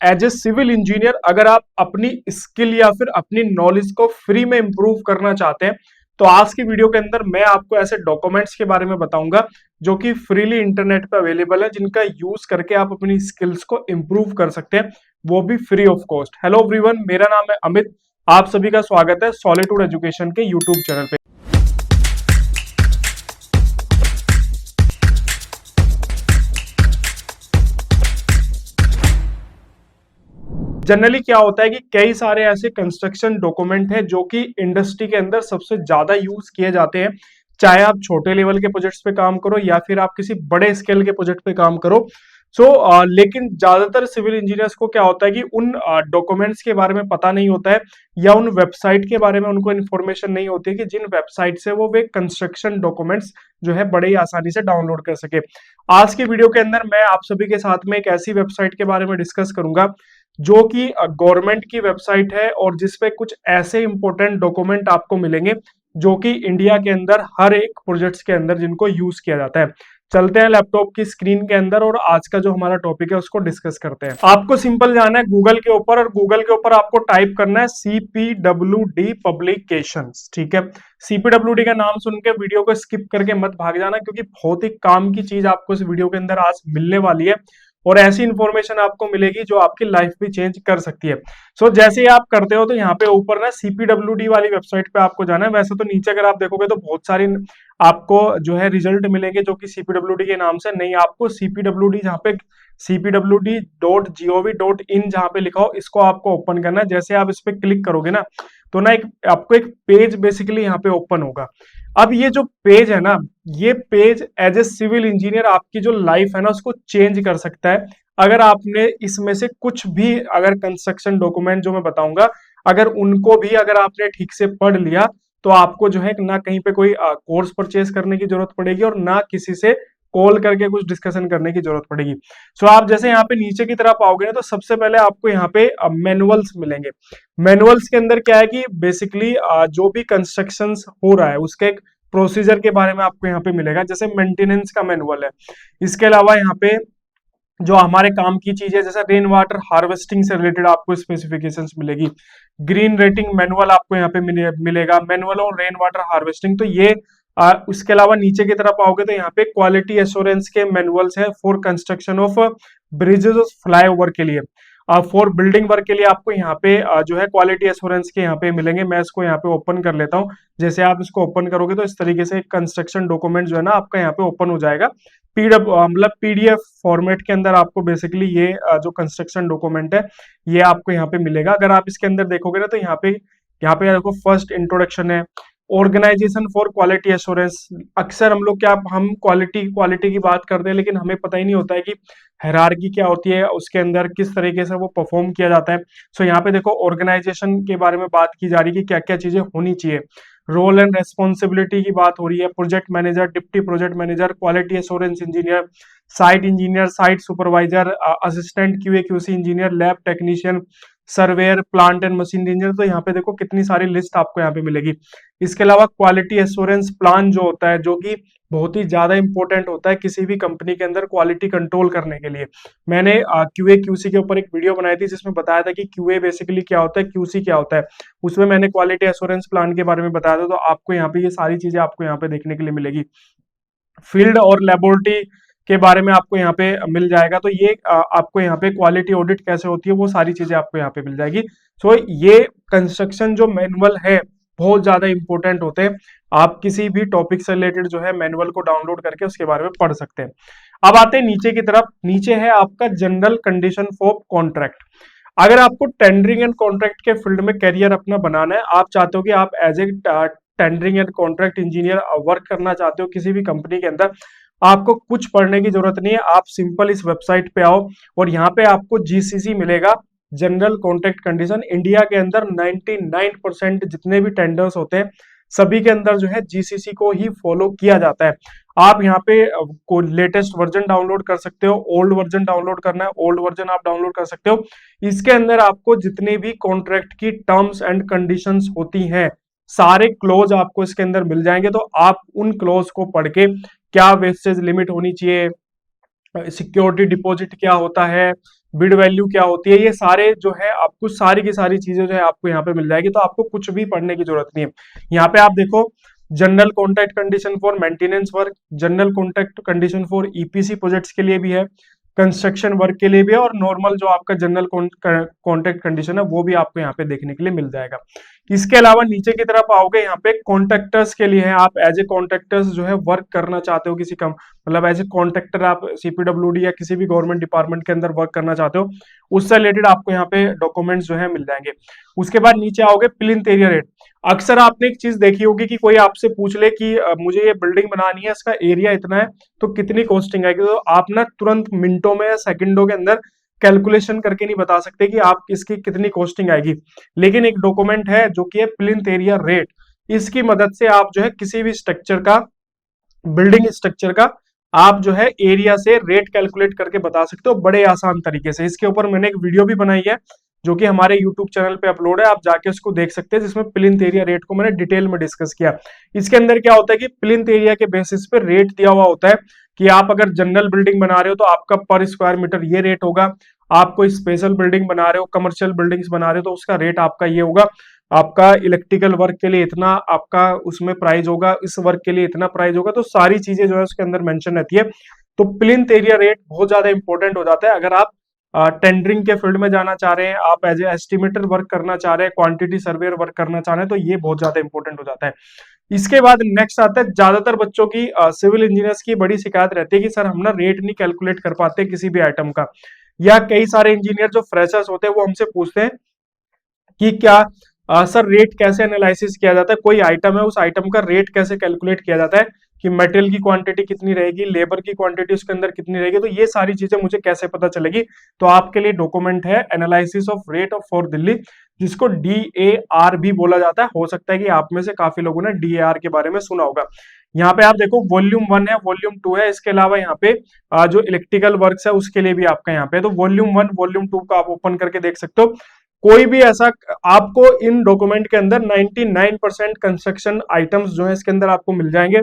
As a civil engineer अगर आप अपनी स्किल या फिर अपनी नॉलेज को फ्री में इंप्रूव करना चाहते हैं तो आज की वीडियो के अंदर मैं आपको ऐसे डॉक्यूमेंट्स के बारे में बताऊंगा जो कि फ्रीली इंटरनेट पे अवेलेबल है, जिनका यूज करके आप अपनी स्किल्स को इंप्रूव कर सकते हैं, वो भी free of cost. Hello everyone, मेरा नाम है अमित। आप सभी का स्वागत है सॉलिट्यूड एजुकेशन के यूट्यूब चैनल पे। जनरली क्या होता है कि कई सारे ऐसे कंस्ट्रक्शन डॉक्यूमेंट हैं जो कि इंडस्ट्री के अंदर सबसे ज्यादा यूज किए जाते हैं, चाहे आप छोटे लेवल के प्रोजेक्ट्स पे काम करो या फिर आप किसी बड़े स्केल के प्रोजेक्ट पे काम करो। लेकिन ज्यादातर सिविल इंजीनियर्स को क्या होता है कि उन डॉक्यूमेंट्स के बारे में पता नहीं होता है या उन वेबसाइट के बारे में उनको इन्फॉर्मेशन नहीं होती है कि जिन वेबसाइट से वो वे कंस्ट्रक्शन डॉक्यूमेंट्स जो है बड़े ही आसानी से डाउनलोड कर सके। आज की वीडियो के अंदर मैं आप सभी के साथ में एक ऐसी वेबसाइट के बारे में डिस्कस करूंगा जो कि गवर्नमेंट की वेबसाइट है और जिसपे कुछ ऐसे इंपॉर्टेंट डॉक्यूमेंट आपको मिलेंगे जो कि इंडिया के अंदर हर एक प्रोजेक्ट्स के अंदर जिनको यूज किया जाता है। चलते हैं लैपटॉप की स्क्रीन के अंदर और आज का जो हमारा टॉपिक है उसको डिस्कस करते हैं। आपको सिंपल जाना है गूगल के ऊपर और गूगल के ऊपर आपको टाइप करना है CPWD पब्लिकेशंस। ठीक है, CPWD का नाम सुन के वीडियो को स्किप करके मत भाग जाना, क्योंकि बहुत ही काम की चीज आपको इस वीडियो के अंदर आज मिलने वाली है और ऐसी इंफॉर्मेशन आपको मिलेगी जो आपकी लाइफ भी चेंज कर सकती है। जैसे ही आप करते हो तो यहाँ पे ऊपर ना CPWD वाली वेबसाइट पे आपको जाना है। वैसे तो नीचे अगर आप देखोगे तो बहुत सारी आपको जो है रिजल्ट मिलेंगे जो कि CPWD के नाम से नहीं, आपको CPWD जहाँ पे cpwd.gov.in जहाँ पे लिखा हो इसको आपको ओपन करना है। जैसे आप इस पे क्लिक करोगे ना तो ना आपको एक पेज बेसिकली यहाँ पे ओपन होगा। अब ये जो पेज है ना, ये page as a civil engineer आपकी जो लाइफ है ना उसको चेंज कर सकता है। अगर आपने इसमें से कुछ भी अगर कंस्ट्रक्शन डॉक्यूमेंट जो मैं बताऊंगा अगर उनको भी अगर आपने ठीक से पढ़ लिया तो आपको जो है ना कहीं पे कोई कोर्स परचेज करने की जरूरत पड़ेगी और ना किसी से कॉल करके कुछ डिस्कशन करने की जरूरत पड़ेगी। आप जैसे यहाँ पे नीचे की तरफ आओगे ना तो सबसे पहले आपको यहाँ पे मैनुअल्स मिलेंगे। मैनुअल्स के अंदर क्या है कि बेसिकली जो भी कंस्ट्रक्शन हो रहा है उसके एक प्रोसीजर के बारे में आपको यहाँ पे मिलेगा। जैसे मेंटेनेंस का मैनुअल है, इसके अलावा यहाँ पे जो हमारे काम की चीज है जैसे रेन वाटर हार्वेस्टिंग से रिलेटेड आपको स्पेसिफिकेशंस मिलेगी। ग्रीन रेटिंग मैनुअल आपको यहाँ पे मिलेगा, मैनुअल और रेन वाटर हार्वेस्टिंग। तो ये उसके अलावा नीचे की तरफ आओगे तो यहाँ पे क्वालिटी एश्योरेंस के मैनुअल्स है फॉर कंस्ट्रक्शन ऑफ ब्रिजेस और फ्लाईओवर के लिए। फॉर बिल्डिंग वर्क के लिए आपको यहाँ पे जो है क्वालिटी एश्योरेंस के यहाँ पे मिलेंगे। मैं इसको यहाँ पे ओपन कर लेता हूँ। जैसे आप इसको ओपन करोगे तो इस तरीके से कंस्ट्रक्शन डॉक्यूमेंट जो है ना आपका यहाँ पे ओपन हो जाएगा। मतलब PDF फॉर्मेट के अंदर आपको बेसिकली ये जो कंस्ट्रक्शन डॉक्यूमेंट है ये आपको यहाँ पे मिलेगा। अगर आप इसके अंदर देखोगे ना तो यहाँ पे देखो फर्स्ट इंट्रोडक्शन है, ऑर्गेनाइजेशन फॉर क्वालिटी एश्योरेंस। अक्सर हम लोग क्या हम क्वालिटी की बात करते हैं लेकिन हमें पता ही नहीं होता है कि हायरार्की क्या होती है, उसके अंदर किस तरीके से वो परफॉर्म किया जाता है। यहाँ पे देखो ऑर्गेनाइजेशन के बारे में बात की जा रही है कि क्या क्या चीजें होनी चाहिए। रोल एंड रेस्पॉन्सिबिलिटी की बात हो रही है, project manager, deputy project manager, quality assurance engineer, site supervisor, assistant QA/QC engineer, lab technician, surveyor, plant and machine engineer. तो यहाँ पे देखो कितनी सारी लिस्ट आपको यहाँ पे मिलेगी। इसके अलावा क्वालिटी एश्योरेंस प्लान जो होता है, जो कि बहुत ही ज्यादा इंपॉर्टेंट होता है किसी भी कंपनी के अंदर क्वालिटी कंट्रोल करने के लिए। मैंने QA/QC के ऊपर एक वीडियो बनाई थी जिसमें बताया था कि QA बेसिकली क्या होता है, QC क्या होता है। उसमें मैंने क्वालिटी एश्योरेंस प्लान के बारे में बताया था। तो आपको यहाँ पे ये सारी चीजें आपको यहाँ पे देखने के लिए मिलेगी। फील्ड और लेबोरेटरी के बारे में आपको यहाँ पे मिल जाएगा। तो ये आपको यहाँ पे क्वालिटी ऑडिट कैसे होती है वो सारी चीजें आपको यहाँ पे मिल जाएगी। ये कंस्ट्रक्शन जो मैनुअल है बहुत ज्यादा इंपॉर्टेंट होते हैं। आप किसी भी टॉपिक से रिलेटेड जो है मैनुअल को डाउनलोड करके उसके बारे में पढ़ सकते हैं। अब आते हैं नीचे की तरफ। नीचे है आपका जनरल कंडीशन फॉर कॉन्ट्रैक्ट। अगर आपको टेंडरिंग एंड कॉन्ट्रैक्ट के फील्ड में करियर अपना बनाना है, आप चाहते हो कि आप as a tendering and contract engineer work करना चाहते हो किसी भी कंपनी के अंदर, आपको कुछ पढ़ने की जरूरत नहीं है। आप सिंपल इस वेबसाइट पे आओ और यहाँ पे आपको GCC मिलेगा, जनरल कॉन्ट्रैक्ट कंडीशन। इंडिया के अंदर 99% जितने भी टेंडर्स होते हैं सभी के अंदर जो है GCC को ही फॉलो किया जाता है। आप यहाँ पे को लेटेस्ट वर्जन डाउनलोड कर सकते हो, ओल्ड वर्जन डाउनलोड करना है ओल्ड वर्जन आप डाउनलोड कर सकते हो। इसके अंदर आपको जितने भी कॉन्ट्रैक्ट की टर्म्स एंड कंडीशंस होती हैं सारे क्लोज आपको इसके अंदर मिल जाएंगे। तो आप उन क्लोज को पढ़ के क्या वेस्टेज लिमिट होनी चाहिए, सिक्योरिटी डिपॉजिट क्या होता है, बिड वैल्यू क्या होती है, ये सारे जो है आपको सारी की सारी चीजें जो है आपको यहाँ पे मिल जाएगी। तो आपको कुछ भी पढ़ने की जरूरत नहीं है। यहाँ पे आप देखो, general contract condition for maintenance work, general contract condition for EPC projects के लिए भी है, कंस्ट्रक्शन वर्क के लिए भी है, और नॉर्मल जो आपका जनरल कॉन्ट्रैक्ट कंडीशन है वो भी आपको यहाँ पे देखने के लिए मिल जाएगा। इसके अलावा नीचे की तरफ आओगे, यहाँ पे कॉन्ट्रैक्टर्स के लिए है, आप एज ए कॉन्ट्रैक्टर्स जो है वर्क करना चाहते हो किसी कम, मतलब एज ए कॉन्ट्रैक्टर आप सीपीडब्ल्यूडी या किसी भी गवर्नमेंट डिपार्टमेंट के अंदर वर्क करना चाहते हो, उससे रिलेटेड आपको यहाँ पे डॉक्यूमेंट्स जो है मिल जाएंगे। उसके बाद नीचे आओगे, प्लिंथ एरिया रेट। अक्सर आपने एक चीज देखी होगी कि कोई आपसे पूछ ले कि मुझे ये बिल्डिंग बनानी है, इसका एरिया इतना है, तो कितनी कॉस्टिंग आएगी, तो आप ना तुरंत मिनटों में या सेकंडों के अंदर कैलकुलेशन करके नहीं बता सकते कि आप इसकी कितनी कॉस्टिंग आएगी। लेकिन एक डॉक्यूमेंट है जो कि है प्लिंथ एरिया रेट, इसकी मदद से आप जो है किसी भी स्ट्रक्चर का, बिल्डिंग स्ट्रक्चर का आप जो है एरिया से रेट कैलकुलेट करके बता सकते हो बड़े आसान तरीके से। इसके ऊपर मैंने एक वीडियो भी बनाई है जो कि हमारे यूट्यूब चैनल पे अपलोड है, आप जाके उसको देख सकते हैं, जिसमें प्लिंथ एरिया रेट को मैंने डिटेल में डिस्कस किया। इसके अंदर क्या होता है कि प्लिंथ एरिया के बेसिस पे रेट दिया हुआ होता है कि आप अगर जनरल बिल्डिंग बना रहे हो तो आपका पर स्क्वायर मीटर ये रेट होगा, आप कोई स्पेशल बिल्डिंग बना रहे हो, कमर्शियल बिल्डिंग्स बना रहे हो तो उसका रेट आपका ये होगा, आपका इलेक्ट्रिकल वर्क के लिए इतना आपका उसमें प्राइस होगा, इस वर्क के लिए इतना प्राइस होगा, तो सारी चीजें जो है उसके अंदर मेंशन रहती है। तो प्लिंथ एरिया रेट बहुत ज्यादा इंपॉर्टेंट हो जाता है अगर आप टेंडरिंग के फील्ड में जाना चाह रहे हैं, आप एज ए एस्टिमेटर वर्क करना चाह रहे हैं, क्वांटिटी सर्वेयर वर्क करना चाह रहे हैं, तो ये बहुत ज्यादा इंपॉर्टेंट हो जाता है। इसके बाद नेक्स्ट आता है, ज्यादातर बच्चों की सिविल इंजीनियर्स की बड़ी शिकायत रहती है कि सर हम ना रेट नहीं कैलकुलेट कर पाते किसी भी आइटम का, या कई सारे इंजीनियर जो फ्रेशर्स होते हैं वो हमसे पूछते हैं कि क्या सर रेट कैसे एनालिसिस किया जाता है, कोई आइटम है उस आइटम का रेट कैसे कैलकुलेट किया जाता है, कि मटेरियल की क्वांटिटी कितनी रहेगी, लेबर की क्वांटिटी उसके अंदर कितनी रहेगी, तो ये सारी चीजें मुझे कैसे पता चलेगी। तो आपके लिए डॉक्यूमेंट है analysis of rate of for Delhi, जिसको DAR भी बोला जाता है। हो सकता है कि आप में से काफी लोगों ने DAR के बारे में सुना होगा। यहाँ पे आप देखो वॉल्यूम 1 है, वॉल्यूम 2 है, इसके अलावा यहाँ पे जो इलेक्ट्रिकल वर्क्स है उसके लिए भी आपका यहाँ पे, तो वॉल्यूम 1 वॉल्यूम 2 का आप ओपन करके देख सकते हो। कोई भी ऐसा आपको इन डॉक्यूमेंट के अंदर 99% कंस्ट्रक्शन आइटम्स जो है इसके अंदर आपको मिल जाएंगे,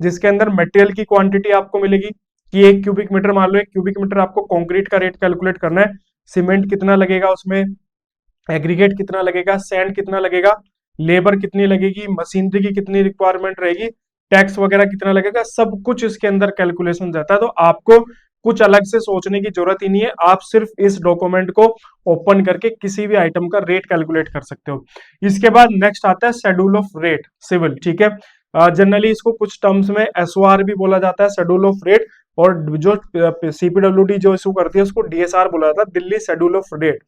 जिसके अंदर मटेरियल की क्वांटिटी आपको मिलेगी कि 1 क्यूबिक मीटर, मान लो 1 क्यूबिक मीटर आपको कंक्रीट का रेट कैलकुलेट करना है, सीमेंट कितना लगेगा उसमें, एग्रीगेट कितना लगेगा, सैंड कितना लगेगा, लेबर कितनी लगेगी, मशीनरी की कितनी रिक्वायरमेंट रहेगी, टैक्स वगैरह कितना लगेगा, सब कुछ इसके अंदर कैलकुलेशन रहता है। तो आपको कुछ अलग से सोचने की जरूरत ही नहीं है, आप सिर्फ इस डॉक्यूमेंट को ओपन करके किसी भी आइटम का रेट कैलकुलेट कर सकते हो। इसके बाद नेक्स्ट आता है शेड्यूल ऑफ रेट सिविल, ठीक है। जनरली इसको कुछ टर्म्स में SOR भी बोला जाता है, शेड्यूल ऑफ रेट, और जो CPWD जो इशू करती है उसको DSR बोला जाता है, दिल्ली शेड्यूल ऑफ रेट।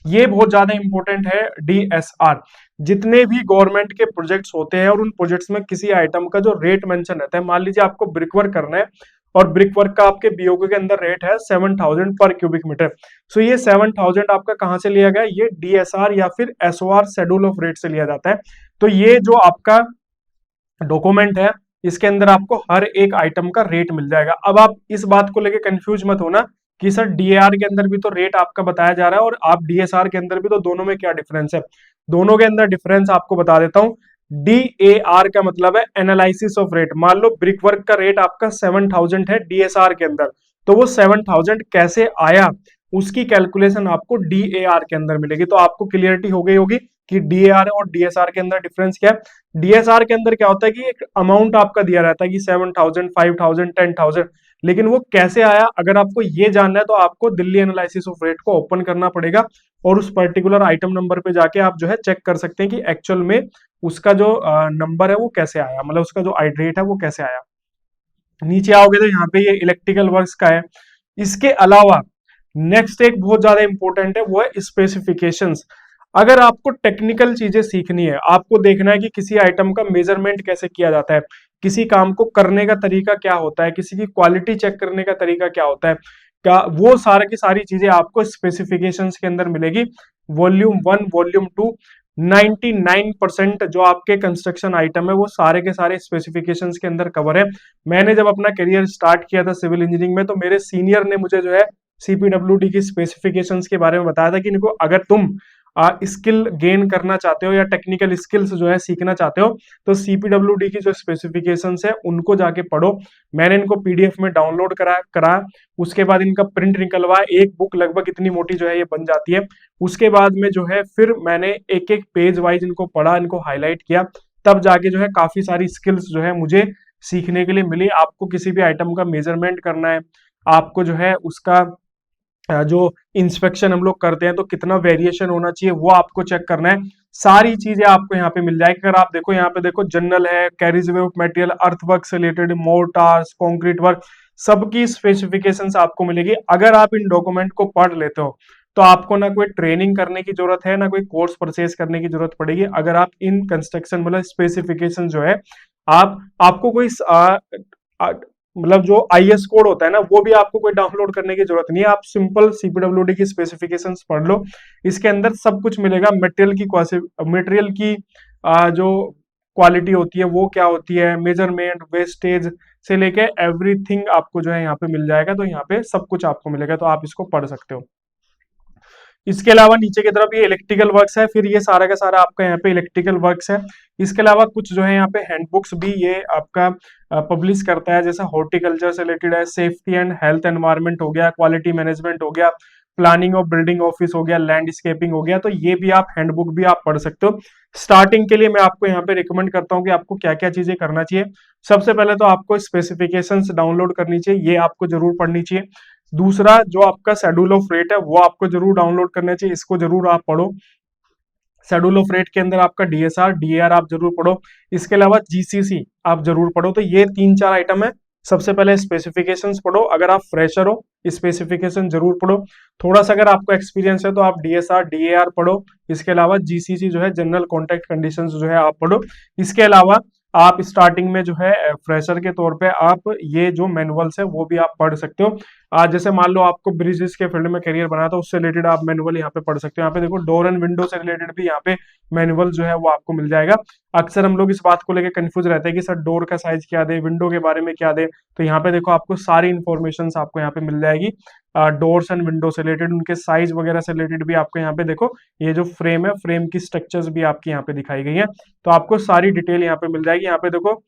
ये बहुत ज्यादा इंपॉर्टेंट है DSR। जितने भी गवर्नमेंट के प्रोजेक्ट्स होते हैं और उन प्रोजेक्ट्स में किसी आइटम का जो रेट मेंशन रहता है, मान लीजिए आपको ब्रिक वर्क करना है और ब्रिक वर्क का आपके BOQ के अंदर रेट है 7000 पर क्यूबिक मीटर, सो ये 7000 आपका कहां से लिया गया, ये DSR या फिर SOR शेड्यूल ऑफ रेट से लिया जाता है। तो ये जो आपका डॉक्यूमेंट है इसके अंदर आपको हर एक आइटम का रेट मिल जाएगा। अब आप इस बात को लेके कंफ्यूज मत होना कि सर DAR के अंदर भी तो रेट आपका बताया जा रहा है और आप DSR के अंदर भी, तो दोनों में क्या डिफरेंस है। दोनों के अंदर डिफरेंस आपको बता देता हूं। DAR का मतलब है एनालिसिस ऑफ रेट। मान लो ब्रिक वर्क का रेट आपका 7000 है DSR के अंदर, तो वो 7000 कैसे आया उसकी कैलकुलेशन आपको DAR के अंदर मिलेगी। तो आपको क्लियरिटी हो गई होगी कि DAR और DSR के अंदर डिफरेंस क्या है। DSR के अंदर क्या होता है कि एक अमाउंट आपका दिया रहता है कि 7000, 5000, 10000, लेकिन वो कैसे आया, अगर आपको ये जानना है तो आपको दिल्ली एनालिसिस ऑफ रेट को ओपन करना पड़ेगा और उस पर्टिकुलर आइटम नंबर पे जाके आप जो है चेक कर सकते हैं कि एक्चुअल में उसका जो नंबर है वो कैसे आया, मतलब उसका जो रेट है वो कैसे आया। नीचे आओगे तो यहाँ पे ये इलेक्ट्रिकल वर्क्स का है। इसके अलावा नेक्स्ट एक बहुत ज्यादा इंपॉर्टेंट है, वो है स्पेसिफिकेशंस। अगर आपको टेक्निकल चीजें सीखनी है, आपको देखना है कि किसी आइटम का मेजरमेंट कैसे किया जाता है, किसी काम को करने का तरीका क्या होता है, किसी की क्वालिटी चेक करने का तरीका क्या होता है, क्या वो सारा की सारी चीजें आपको स्पेसिफिकेशंस के अंदर मिलेगी। वॉल्यूम 1 वॉल्यूम 2 99% जो आपके कंस्ट्रक्शन आइटम है वो सारे के सारे स्पेसिफिकेशंस के अंदर कवर है। मैंने जब अपना करियर स्टार्ट किया था सिविल इंजीनियरिंग में, तो मेरे सीनियर ने मुझे जो है CPWD की स्पेसिफिकेशंस के बारे में बताया था कि इनको अगर तुम स्किल गेन करना चाहते हो या टेक्निकल स्किल्स जो है सीखना चाहते हो, तो सीपीडब्ल्यूडी की जो स्पेसिफिकेशंस है उनको जाके पढ़ो। मैंने इनको पीडीएफ में डाउनलोड करा, उसके बाद इनका प्रिंट निकलवा, एक बुक लगभग इतनी मोटी जो है ये बन जाती है। उसके बाद में जो है फिर मैंने एक एक पेज वाइज इनको पढ़ा, इनको हाईलाइट किया, तब जाके जो है काफी सारी स्किल्स जो है मुझे सीखने के लिए मिली। आपको किसी भी आइटम का मेजरमेंट करना है, आपको जो है उसका जो इंस्पेक्शन हम लोग करते हैं तो कितना वेरिएशन होना चाहिए वो आपको चेक करना है। सारी चीजें आपको यहाँ पे मिल जाएगी। अगर आप देखो यहाँ पे देखो जनरल है, carriage way of material, earth work से रिलेटेड, मोर्टार्स, कंक्रीट वर्क, सबकी स्पेसिफिकेशंस आपको मिलेगी। अगर आप इन डॉक्यूमेंट को पढ़ लेते हो तो आपको ना कोई ट्रेनिंग करने की जरूरत है, ना कोई कोर्स परचेज करने की जरूरत पड़ेगी। अगर आप इन कंस्ट्रक्शन मतलब स्पेसिफिकेशन जो है आपको कोई मतलब जो आईएस कोड होता है ना वो भी आपको कोई डाउनलोड करने की जरूरत नहीं है। आप सिंपल सीपीडब्ल्यूडी की स्पेसिफिकेशंस पढ़ लो, इसके अंदर सब कुछ मिलेगा। मटेरियल की जो क्वालिटी होती है वो क्या होती है, मेजरमेंट, वेस्टेज से लेके एवरीथिंग आपको जो है यहाँ पे मिल जाएगा। तो यहाँ पे सब कुछ आपको मिलेगा, तो आप इसको पढ़ सकते हो। इसके अलावा नीचे की तरफ ये इलेक्ट्रिकल वर्क्स है, फिर ये सारा का सारा आपका यहाँ पे इलेक्ट्रिकल वर्क्स है। इसके अलावा कुछ जो है यहाँ पे हैंडबुक्स भी ये आपका पब्लिश करता है, जैसे हॉर्टिकल्चर से रिलेटेड है, सेफ्टी एंड हेल्थ एनवायरनमेंट हो गया, क्वालिटी मैनेजमेंट हो गया, प्लानिंग ऑफ बिल्डिंग ऑफिस हो गया, लैंडस्केपिंग हो गया। तो ये भी आप हैंडबुक भी आप पढ़ सकते हो। स्टार्टिंग के लिए मैं आपको यहाँ पे रिकमेंड करता हूँ कि आपको क्या क्या चीजें करना चाहिए। सबसे पहले तो आपको स्पेसिफिकेशंस डाउनलोड करनी चाहिए, ये आपको जरूर पढ़नी चाहिए। दूसरा जो आपका शेड्यूल ऑफ रेट है वो आपको जरूर डाउनलोड करना चाहिए, इसको जरूर आप पढ़ो। शेड्यूल ऑफ रेट के अंदर आपका डीएसआर डीएआर आप जरूर पढ़ो। इसके अलावा जीसीसी आप जरूर पढ़ो। तो ये 3-4 आइटम है। सबसे पहले स्पेसिफिकेशंस पढ़ो, अगर आप फ्रेशर हो स्पेसिफिकेशन जरूर पढ़ो। थोड़ा सा अगर आपको एक्सपीरियंस है तो आप डीएसआर डीएआर पढ़ो। इसके अलावा जीसीसी जो है जनरल कॉन्ट्रैक्ट कंडीशंस जो है आप पढ़ो। इसके अलावा आप स्टार्टिंग में जो है फ्रेशर के तौर पे आप ये जो मैनुअल्स है वो भी आप पढ़ सकते हो। जैसे मान लो आपको ब्रिजेस के फील्ड में करियर बना था, उससे रिलेटेड आप मैनुअल यहाँ पे पढ़ सकते हो। यहाँ पे देखो डोर एंड विंडो से रिलेटेड भी यहाँ पे मैनुअल जो है वो आपको मिल जाएगा। अक्सर हम लोग इस बात को लेकर कंफ्यूज रहते हैं कि सर डोर का साइज क्या दे, विंडो के बारे में क्या दे। तो यहाँ पे देखो आपको सारी इन्फॉर्मेशन आपको यहाँ पे मिल जाएगी। डोर्स एंड विंडो से रिलेटेड, उनके साइज वगैरह से रिलेटेड भी आपको यहाँ पे देखो, ये जो फ्रेम है फ्रेम की स्ट्रक्चर्स भी आपकी यहाँ पे दिखाई गई है। तो आपको सारी डिटेल यहाँ पे मिल जाएगी। यहाँ पे देखो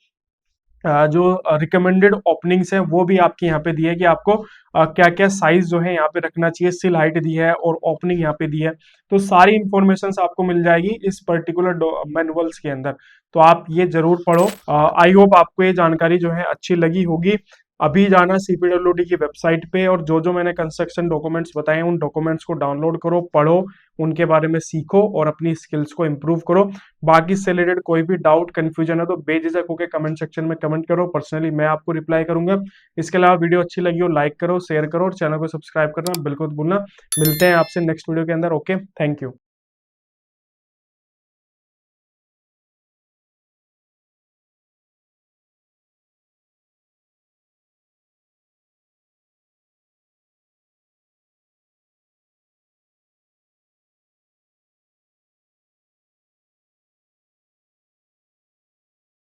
जो रिकमेंडेड ओपनिंग्स है वो भी आपकी यहाँ पे दी है कि आपको क्या क्या साइज जो है यहाँ पे रखना चाहिए, सिल हाइट दी है और ओपनिंग यहाँ पे दी है। तो सारी इंफॉर्मेशन आपको मिल जाएगी इस पर्टिकुलर मैनुअल्स के अंदर। तो आप ये जरूर पढ़ो। आई होप आपको ये जानकारी जो है अच्छी लगी होगी। अभी जाना सीपीडब्ल्यूडी की वेबसाइट पे और जो जो मैंने कंस्ट्रक्शन डॉक्यूमेंट्स बताए उन डॉक्यूमेंट्स को डाउनलोड करो, पढ़ो, उनके बारे में सीखो और अपनी स्किल्स को इंप्रूव करो। बाकी इससे रिलेटेड कोई भी डाउट कंफ्यूजन है तो बेझिझक होकर कमेंट सेक्शन में कमेंट करो, पर्सनली मैं आपको रिप्लाई करूंगा। इसके अलावा वीडियो अच्छी लगी हो लाइक करो, शेयर करो और चैनल को सब्सक्राइब करना बिल्कुल भूलना। मिलते हैं आपसे नेक्स्ट वीडियो के अंदर। Okay, thank you.